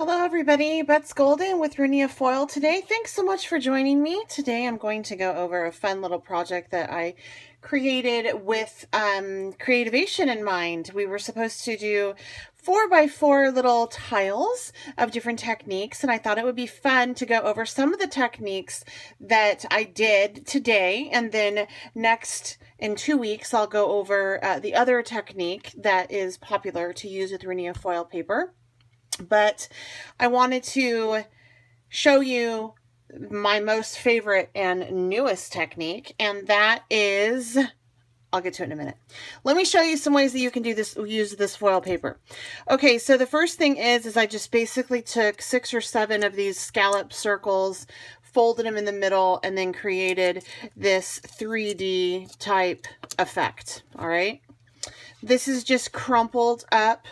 Hello everybody, Bets Golden with Rinea Foiled today. Thanks so much for joining me. Today I'm going to go over a fun little project that I created with creativation in mind. We were supposed to do 4x4 little tiles of different techniques, and I thought it would be fun to go over some of the techniques that I did today, and then next in 2 weeks I'll go over the other technique that is popular to use with Rinea Foiled Paper. But I wanted to show you my most favorite and newest technique, and that is, I'll get to it in a minute. Let me show you some ways that you can do this, use this foil paper. Okay, so the first thing is I just basically took 6 or 7 of these scallop circles, folded them in the middle, and then created this 3D type effect. All right, this is just crumpled up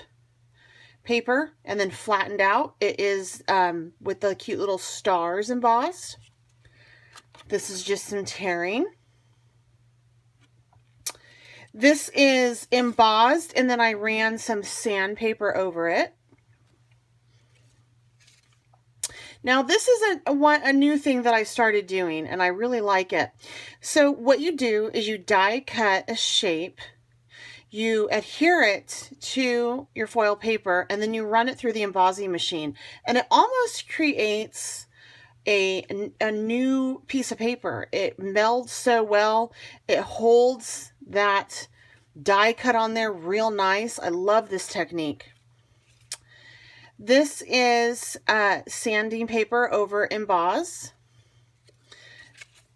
paper and then flattened out. It is with the cute little stars embossed. This is just some tearing. This is embossed, and then I ran some sandpaper over it. Now this is a new thing that I started doing, and I really like it. So what you do is you die cut a shape, you adhere it to your foil paper, and then you run it through the embossing machine, and it almost creates a new piece of paper. It melds so well. It holds that die cut on there real nice. I love this technique. This is sanding paper over emboss.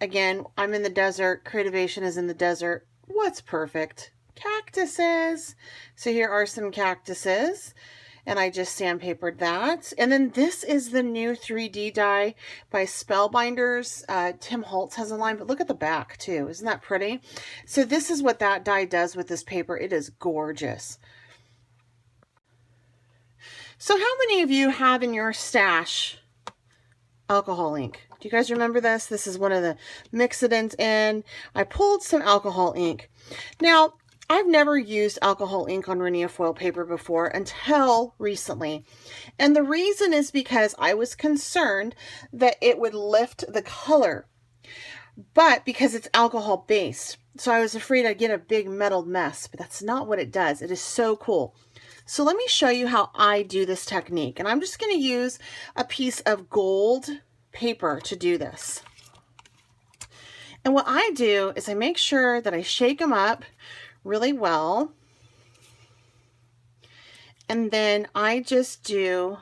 Again, I'm in the desert. Creativation is in the desert. What's perfect? Cactuses. So here are some cactuses, and I just sandpapered that. And then this is the new 3D die by Spellbinders. Tim Holtz has a line, but look at the back too. Isn't that pretty? So this is what that die does with this paper. It is gorgeous. So how many of you have in your stash alcohol ink? Do you guys remember this? This is one of the mix-it-ins in. I pulled some alcohol ink. Now, I've never used alcohol ink on Rinea foil paper before until recently. And the reason is because I was concerned that it would lift the color, but because it's alcohol based. So I was afraid I'd get a big metal mess, but that's not what it does. It is so cool. So let me show you how I do this technique. And I'm just going to use a piece of gold paper to do this. And what I do is I make sure that I shake them up really well, and then I just do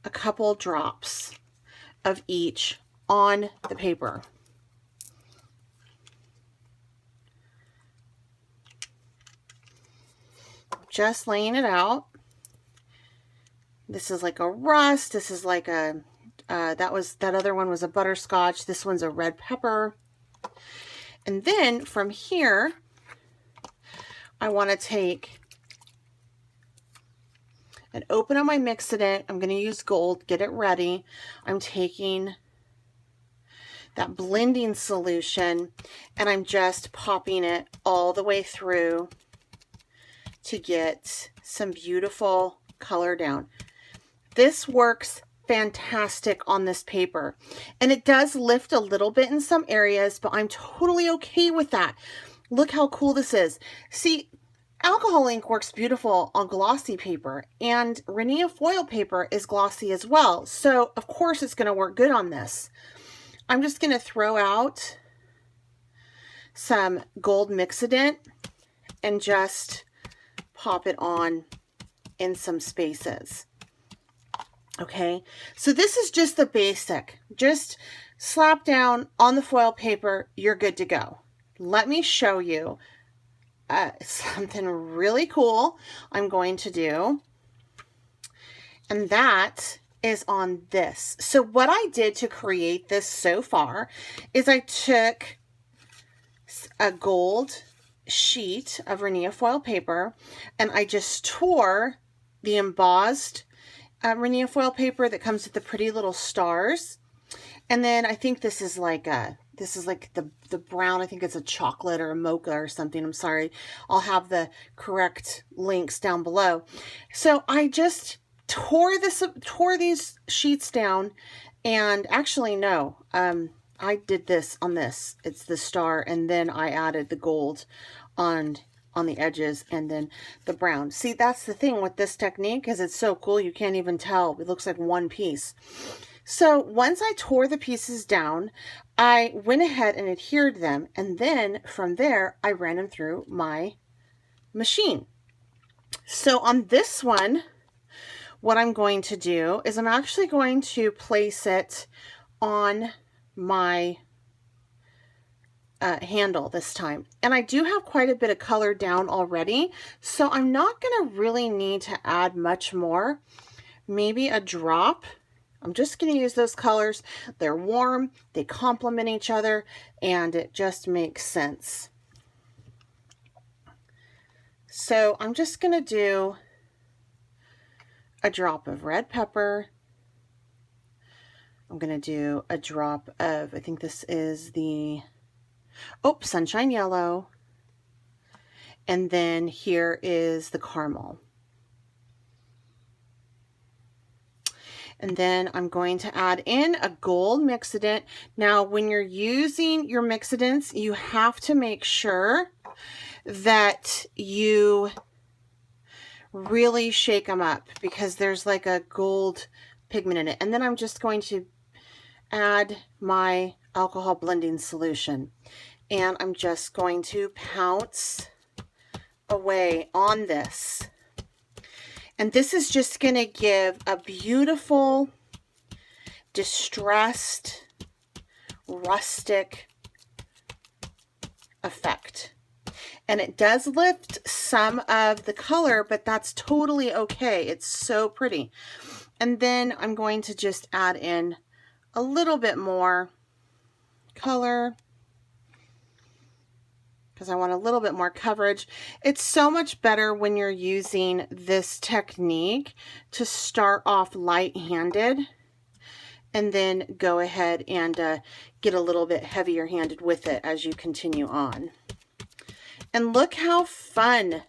a couple drops of each on the paper. Just laying it out. This is like a rust. This is like a that other one was a butterscotch. This one's a red pepper. And then from here, I want to take and open up my mix-it-in. I'm going to use gold, get it ready. I'm taking that blending solution and I'm just popping it all the way through to get some beautiful color down. This works fantastic on this paper, and it does lift a little bit in some areas, but I'm totally okay with that. Look how cool this is. See, alcohol ink works beautiful on glossy paper, and Rinea foil paper is glossy as well. So of course it's going to work good on this. I'm just going to throw out some gold mix-it-in and just pop it on in some spaces. Okay, so this is just the basic. Just slap down on the foil paper, you're good to go. Let me show you something really cool I'm going to do, and that is on this. So what I did to create this so far is I took a gold sheet of Rinea foil paper and I just tore the embossed Rinea foil paper that comes with the pretty little stars, and then I think this is like the brown, I think it's a chocolate or a mocha or something. I'm sorry. I'll have the correct links down below. So I just tore these sheets down, and actually no, I did this on this. It's the star, and then I added the gold on the edges and then the brown. See, that's the thing with this technique, is it's so cool you can't even tell. It looks like one piece. So once I tore the pieces down, I went ahead and adhered them, and then from there I ran them through my machine. So on this one, what I'm going to do is I'm actually going to place it on my handle this time. And I do have quite a bit of color down already, so I'm not going to really need to add much more. Maybe a drop. I'm just going to use those colors. They're warm, they complement each other, and it just makes sense. So I'm just going to do a drop of red pepper. I'm going to do a drop of, I think this is the, sunshine yellow. And then here is the caramel. And then I'm going to add in a gold mixidant. Now, when you're using your mixidants, you have to make sure that you really shake them up, because there's like a gold pigment in it. And then I'm just going to add my alcohol blending solution, and I'm just going to pounce away on this. And this is just going to give a beautiful, distressed, rustic effect. And it does lift some of the color, but that's totally okay. It's so pretty. And then I'm going to just add in a little bit more color, because I want a little bit more coverage. It's so much better when you're using this technique to start off light-handed and then go ahead and get a little bit heavier handed with it as you continue on. And look how fun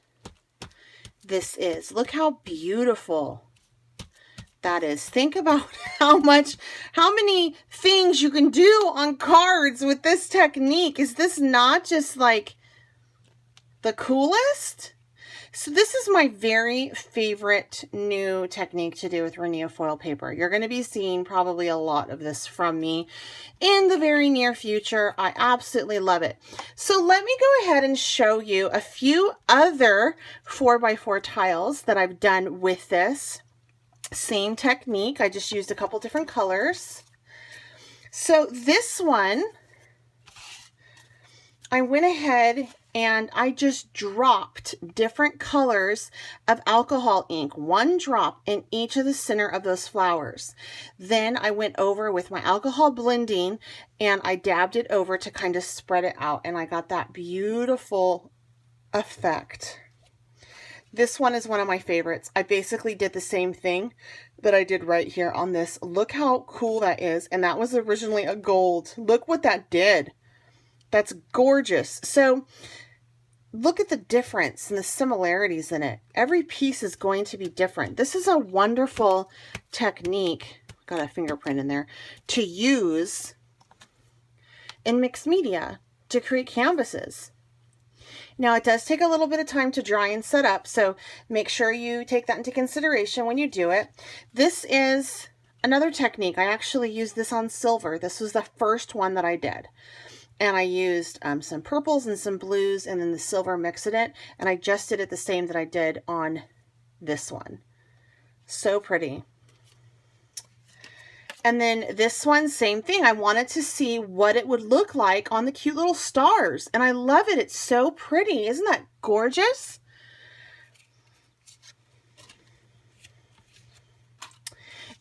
this is. Look how beautiful that is. Think about how many things you can do on cards with this technique. Is this not just like the coolest? So this is my very favorite new technique to do with Rinea foil paper. You're going to be seeing probably a lot of this from me in the very near future. I absolutely love it. So let me go ahead and show you a few other 4x4 tiles that I've done with this same technique. I just used a couple different colors. So this one, I went ahead and I just dropped different colors of alcohol ink, one drop in each of the center of those flowers. Then I went over with my alcohol blending and I dabbed it over to kind of spread it out, and I got that beautiful effect. This one is one of my favorites. I basically did the same thing that I did right here on this. Look how cool that is. And that was originally a gold. Look what that did. That's gorgeous. So look at the difference and the similarities in it. Every piece is going to be different. This is a wonderful technique, got a fingerprint in there, to use in mixed media to create canvases. Now, it does take a little bit of time to dry and set up, so make sure you take that into consideration when you do it. This is another technique. I actually used this on silver. This was the first one that I did. And I used some purples and some blues and then the silver mixidant, and I just did it the same that I did on this one. So pretty. And then this one, same thing. I wanted to see what it would look like on the cute little stars. And I love it. It's so pretty. Isn't that gorgeous?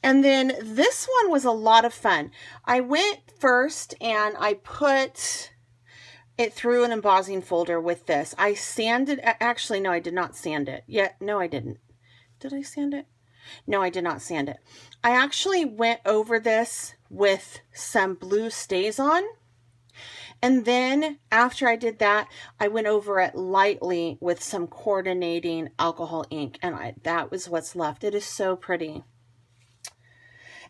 And then this one was a lot of fun. I went first and I put it through an embossing folder with this. I sanded, actually, no, I did not sand it. Yeah, no, I didn't. Did I sand it? No, I did not sand it. I actually went over this with some blue StazOn, And then after I did that, I went over it lightly with some coordinating alcohol ink, and that was what's left. It is so pretty.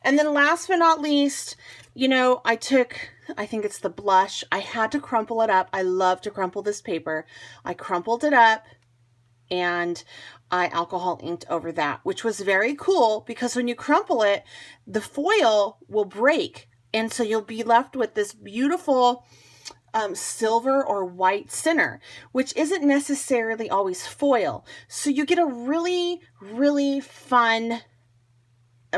And then last but not least, you know, I think it's the blush. I had to crumple it up. I love to crumple this paper. I crumpled it up and I alcohol inked over that, which was very cool because when you crumple it, the foil will break. And so you'll be left with this beautiful silver or white center, which isn't necessarily always foil. So you get a really, really fun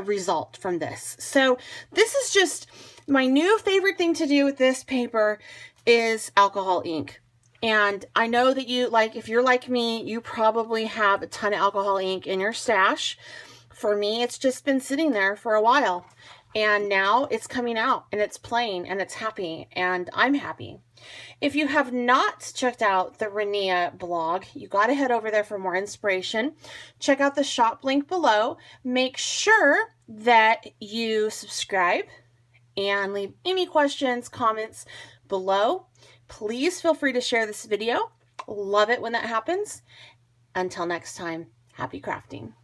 result from this. So this is just my new favorite thing to do with this paper is alcohol ink. And I know that you, like, if you're like me, you probably have a ton of alcohol ink in your stash. For me, it's just been sitting there for a while. And now it's coming out and it's playing and it's happy and I'm happy. If you have not checked out the Rinea blog, you got to head over there for more inspiration. Check out the shop link below. Make sure that you subscribe and leave any questions, comments below. Please feel free to share this video. Love it when that happens. Until next time, happy crafting.